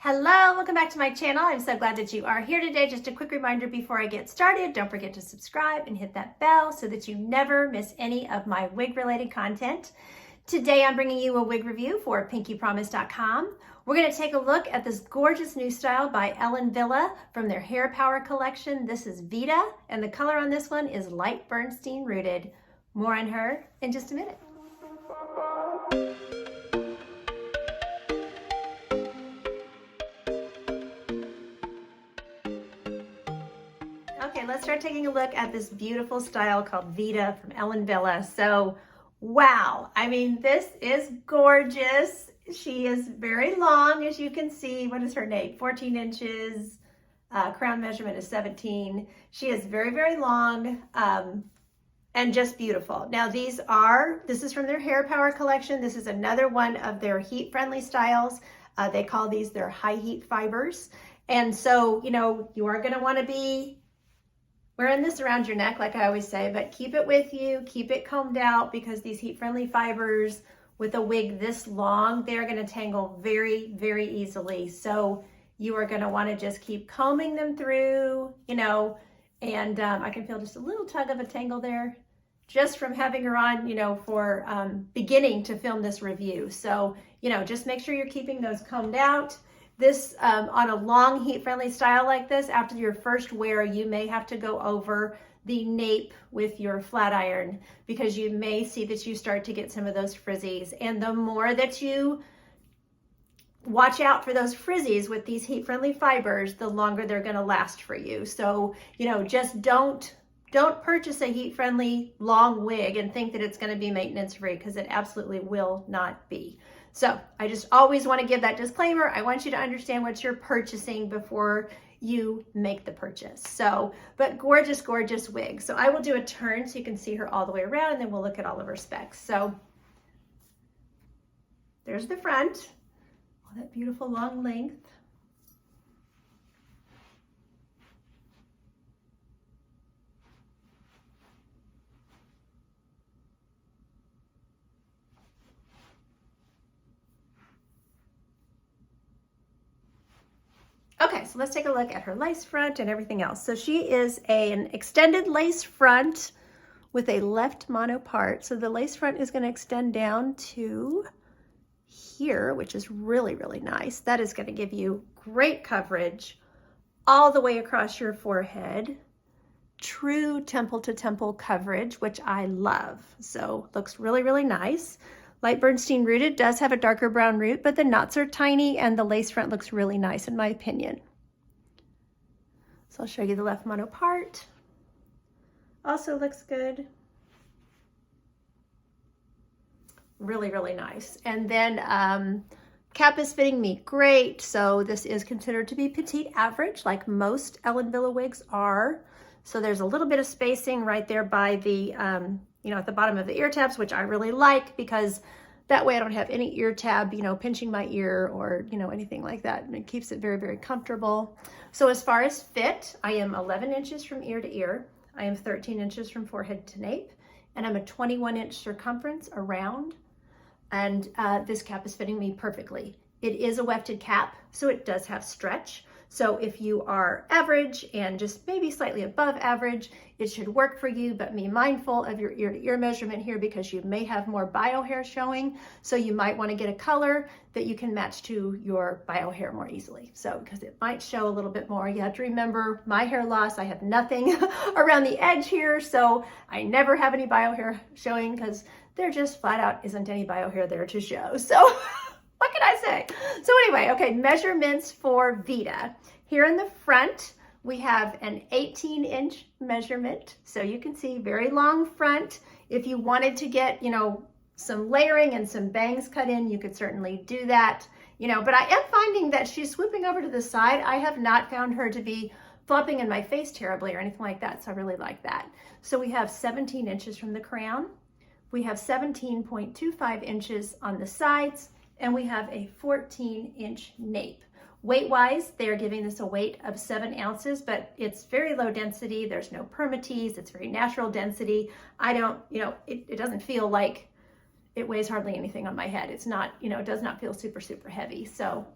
Hello, welcome back to my channel. I'm so glad that you are here today. Just a quick reminder before I get started, don't forget to subscribe and hit that bell so that you never miss any of my wig related content. Today I'm bringing you a wig review for pinkypromise.com. We're going to take a look at this gorgeous new style by Villa from their Hair Power collection. This is Vita, and the color on this one is Light Bernstein Rooted. More on her in just a minute. Okay, let's start taking a look at this beautiful style called Vita from Villa. So, wow, I mean, this is gorgeous. She is very long, as you can see. What is her nape? 14 inches. Crown measurement is 17. She is very, very long and just beautiful. Now, this is from their Hair Power collection. This is another one of their heat-friendly styles. They call these their high heat fibers. And so, you are gonna wanna be wearing this around your neck, like I always say, but keep it with you, keep it combed out, because these heat-friendly fibers with a wig this long, they're gonna tangle very, very easily. So you are gonna wanna just keep combing them through, and I can feel just a little tug of a tangle there just from having her on, for beginning to film this review. So, just make sure you're keeping those combed out. This, on a long heat-friendly style like this, after your first wear, you may have to go over the nape with your flat iron, because you may see that you start to get some of those frizzies. And the more that you watch out for those frizzies with these heat-friendly fibers, the longer they're gonna last for you. So, just don't purchase a heat-friendly long wig and think that it's gonna be maintenance-free, because it absolutely will not be. So I just always want to give that disclaimer. I want you to understand what you're purchasing before you make the purchase. So, but gorgeous, gorgeous wig. So I will do a turn so you can see her all the way around, and then we'll look at all of her specs. So there's the front, all that beautiful long length. Okay, so let's take a look at her lace front and everything else. So she is an extended lace front with a left mono part. So the lace front is going to extend down to here, which is really, really nice. That is going to give you great coverage all the way across your forehead. True temple to temple coverage, which I love. So looks really, really nice. Light Bernstein Rooted does have a darker brown root, but the knots are tiny and the lace front looks really nice in my opinion. So I'll show you the left mono part. Also looks good. Really, really nice. And then cap is fitting me great. So this is considered to be petite average, like most Villa wigs are. So there's a little bit of spacing right there by the at the bottom of the ear tabs, which I really like, because that way I don't have any ear tab, pinching my ear or, anything like that. And it keeps it very, very comfortable. So as far as fit, I am 11 inches from ear to ear. I am 13 inches from forehead to nape, and I'm a 21-inch circumference around. And this cap is fitting me perfectly. It is a wefted cap, so it does have stretch. So if you are average and just maybe slightly above average, it should work for you, but be mindful of your ear to ear measurement here, because you may have more bio hair showing. So you might want to get a color that you can match to your bio hair more easily. So, because it might show a little bit more. You have to remember my hair loss, I have nothing around the edge here. So I never have any bio hair showing, because there just flat out isn't any bio hair there to show. So what can I say? So anyway, okay, measurements for Vita. Here in the front, we have an 18-inch measurement. So you can see very long front. If you wanted to get, some layering and some bangs cut in, you could certainly do that. But I am finding that she's swooping over to the side. I have not found her to be flopping in my face terribly or anything like that. So I really like that. So we have 17 inches from the crown. We have 17.25 inches on the sides. And we have a 14-inch nape. Weight-wise, they're giving this a weight of 7 ounces, but it's very low density. There's no permatease. It's very natural density. I don't, it doesn't feel like it weighs hardly anything on my head. It's not, you know, it does not feel super, super heavy. So,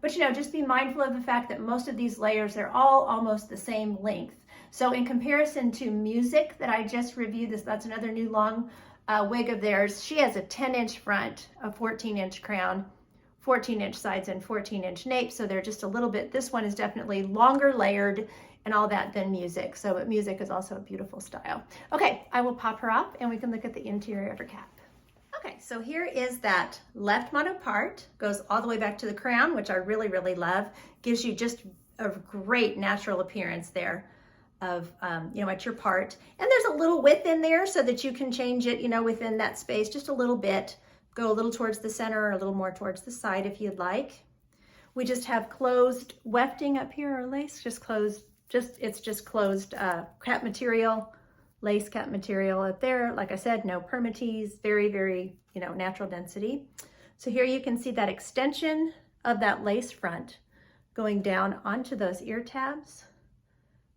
but you know, just be mindful of the fact that most of these layers, they're all almost the same length. So in comparison to Music that I just reviewed, that's another new long wig of theirs. She has a 10-inch front, a 14-inch crown, 14-inch sides, and 14-inch nape. So they're just a little bit, this one is definitely longer layered and all that than Music. So, but Music is also a beautiful style. Okay, I will pop her up and we can look at the interior of her cap. Okay, so here is that left mono part, goes all the way back to the crown, which I really, really love. Gives you just a great natural appearance there of, you know, at your part. And there's a little width in there so that you can change it, you know, within that space, just a little bit. Go a little towards the center or a little more towards the side if you'd like. We just have closed wefting up here, or lace, just closed, it's just closed cap material. Lace cap material up there. Like I said, no permatease, very, very, you know, natural density. So here you can see that extension of that lace front going down onto those ear tabs.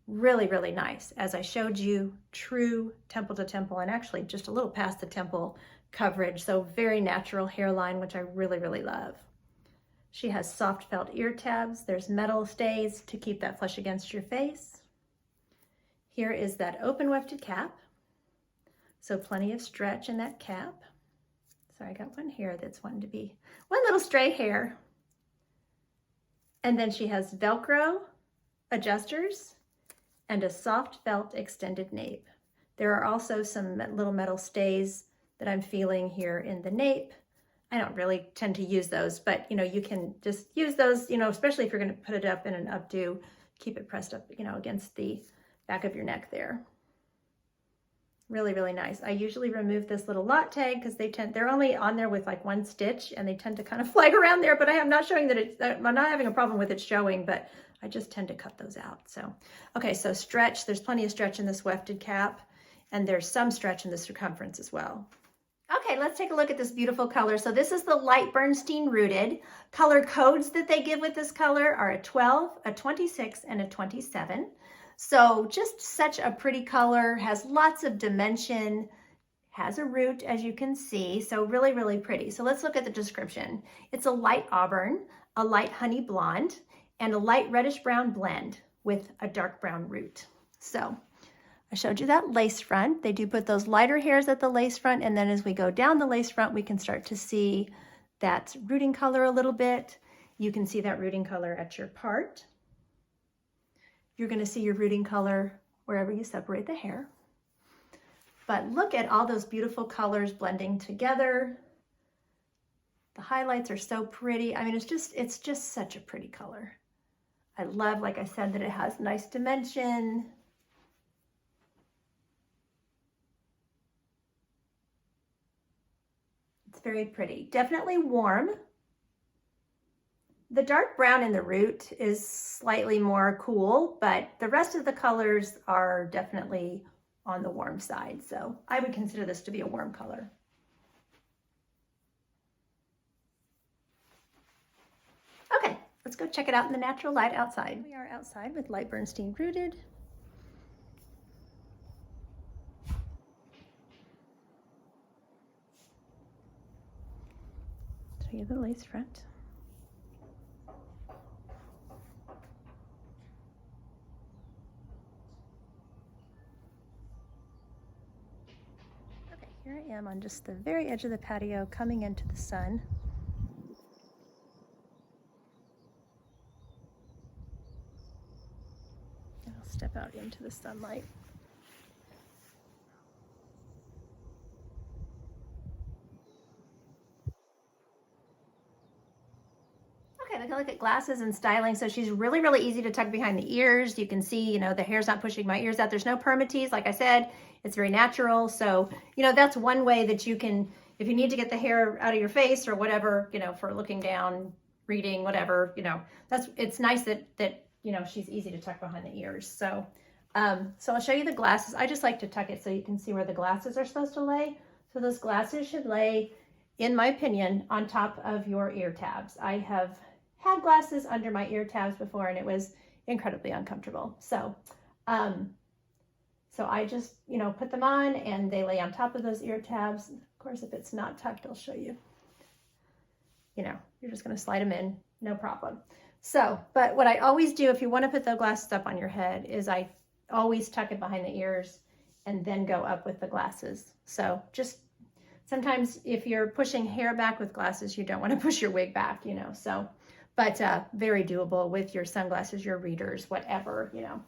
Really, really nice. As I showed you, true temple to temple, and actually just a little past the temple coverage. So very natural hairline, which I really, really love. She has soft felt ear tabs. There's metal stays to keep that flush against your face. Here is that open wefted cap. So plenty of stretch in that cap. Sorry, I got one hair that's wanting to be, one little stray hair. And then she has Velcro adjusters and a soft felt extended nape. There are also some little metal stays that I'm feeling here in the nape. I don't really tend to use those, but you know, you can just use those, you know, especially if you're gonna put it up in an updo, keep it pressed up, you know, against the back of your neck there. Really, really nice. I usually remove this little lot tag because they're only on there with like one stitch and they tend to kind of flag around there, but I'm not showing that I'm not having a problem with it showing, but I just tend to cut those out. So, okay, so stretch, there's plenty of stretch in this wefted cap and there's some stretch in the circumference as well. Okay, let's take a look at this beautiful color. So this is the Light Bernstein Rooted. Color codes that they give with this color are a 12, a 26, and a 27. So just such a pretty color, has lots of dimension, has a root as you can see, so really, really pretty. So let's look at the description. It's a light auburn, a light honey blonde, and a light reddish brown blend with a dark brown root. So I showed you that lace front. They do put those lighter hairs at the lace front, and then as we go down the lace front, we can start to see that rooting color a little bit. You can see that rooting color at your part. You're going to see your rooting color wherever you separate the hair. But look at all those beautiful colors blending together. The highlights are so pretty. I mean, it's just such a pretty color. I love, like I said, that it has nice dimension. It's very pretty. Definitely warm. The dark brown in the root is slightly more cool, but the rest of the colors are definitely on the warm side. So I would consider this to be a warm color. Okay, let's go check it out in the natural light outside. We are outside with Light Bernstein Rooted. Show you the lace front. Here I am on just the very edge of the patio coming into the sun. And I'll step out into the sunlight. Okay, we can look at glasses and styling. So she's really, really easy to tuck behind the ears. You can see, you know, the hair's not pushing my ears out. There's no permatease, like I said. It's very natural. So, you know, that's one way that you can, if you need to get the hair out of your face or whatever, you know, for looking down, reading, whatever, you know, it's nice that, you know, she's easy to tuck behind the ears. So, so I'll show you the glasses. I just like to tuck it so you can see where the glasses are supposed to lay. So those glasses should lay, in my opinion, on top of your ear tabs. I have had glasses under my ear tabs before and it was incredibly uncomfortable. So, so I just, you know, put them on and they lay on top of those ear tabs. Of course, if it's not tucked, I'll show you. You know, you're just going to slide them in, no problem. So, but what I always do if you want to put the glasses up on your head is I always tuck it behind the ears and then go up with the glasses. So just sometimes if you're pushing hair back with glasses, you don't want to push your wig back, you know, so, but very doable with your sunglasses, your readers, whatever, you know.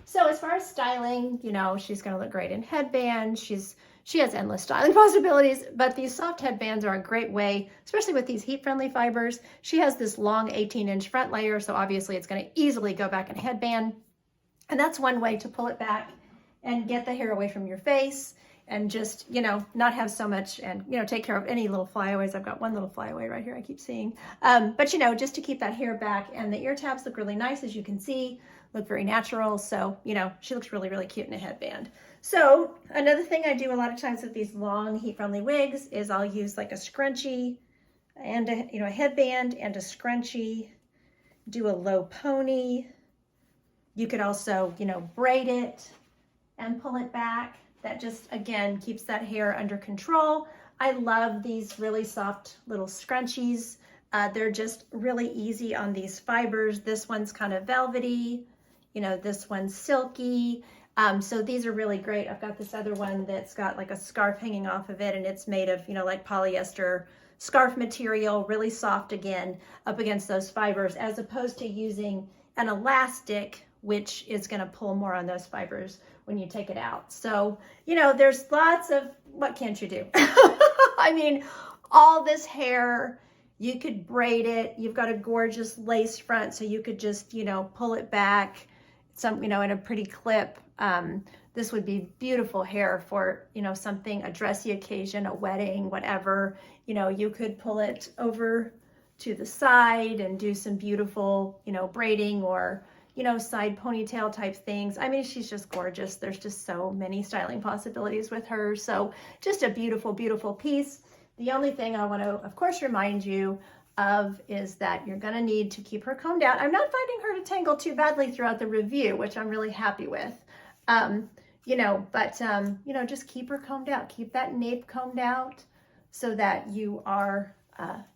So as far as styling, you know, she's going to look great in headbands. She has endless styling possibilities, but these soft headbands are a great way, especially with these heat-friendly fibers. She has this long 18-inch front layer, so obviously it's going to easily go back in a headband. And that's one way to pull it back and get the hair away from your face and just, you know, not have so much and, you know, take care of any little flyaways. I've got one little flyaway right here I keep seeing. But, you know, just to keep that hair back, and the ear tabs look really nice, as you can see, look very natural. So, you know, she looks really, really cute in a headband. So another thing I do a lot of times with these long heat-friendly wigs is I'll use like a scrunchie and a, you know, a headband and a scrunchie, do a low pony. You could also, you know, braid it and pull it back. That just, again, keeps that hair under control. I love these really soft little scrunchies. They're just really easy on these fibers. This one's kind of velvety, you know, this one's silky. So these are really great. I've got this other one that's got like a scarf hanging off of it, and it's made of, you know, like polyester scarf material, really soft again, up against those fibers, as opposed to using an elastic, which is going to pull more on those fibers when you take it out. So, you know, there's lots of, what can't you do? I mean, all this hair, you could braid it. You've got a gorgeous lace front, so you could just, you know, pull it back, some, you know, in a pretty clip. This would be beautiful hair for, you know, something, a dressy occasion, a wedding, whatever. You know, you could pull it over to the side and do some beautiful, you know, braiding or, you know, side ponytail type things. I mean, she's just gorgeous. There's just so many styling possibilities with her. So just a beautiful, beautiful piece. The only thing I want to, of course, remind you of is that you're going to need to keep her combed out. I'm not finding her to tangle too badly throughout the review, which I'm really happy with. You know, but, you know, just keep her combed out. Keep that nape combed out so that you are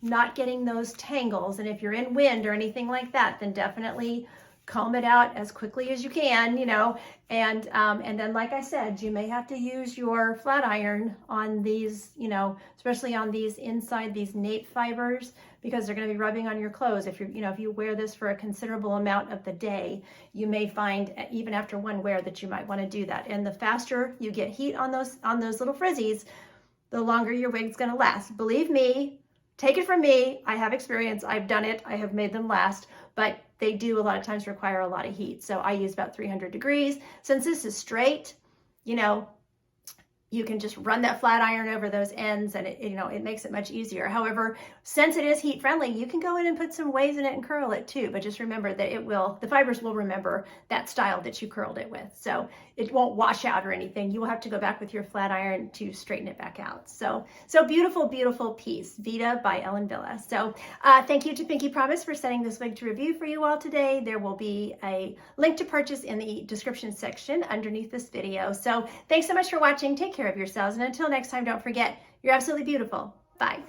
not getting those tangles. And if you're in wind or anything like that, then definitely comb it out as quickly as you can, you know, and then, like I said, you may have to use your flat iron on these, you know, especially on these inside, these nape fibers, because they're going to be rubbing on your clothes. If you're, you know, if you wear this for a considerable amount of the day, you may find even after one wear that you might want to do that. And the faster you get heat on those little frizzies, the longer your wig's going to last. Believe me, take it from me. I have experience. I've done it. I have made them last, but they do a lot of times require a lot of heat. So I use about 300 degrees. Since this is straight, you know, you can just run that flat iron over those ends and it, you know, it makes it much easier. However, since it is heat friendly, you can go in and put some waves in it and curl it too. But just remember that it will, the fibers will remember that style that you curled it with. So it won't wash out or anything. You will have to go back with your flat iron to straighten it back out. So beautiful, beautiful piece. Vita by Ellen Villa. So thank you to Pinky Promise for sending this wig to review for you all today. There will be a link to purchase in the description section underneath this video. So thanks so much for watching. Take care of yourselves. And until next time, don't forget, you're absolutely beautiful. Bye.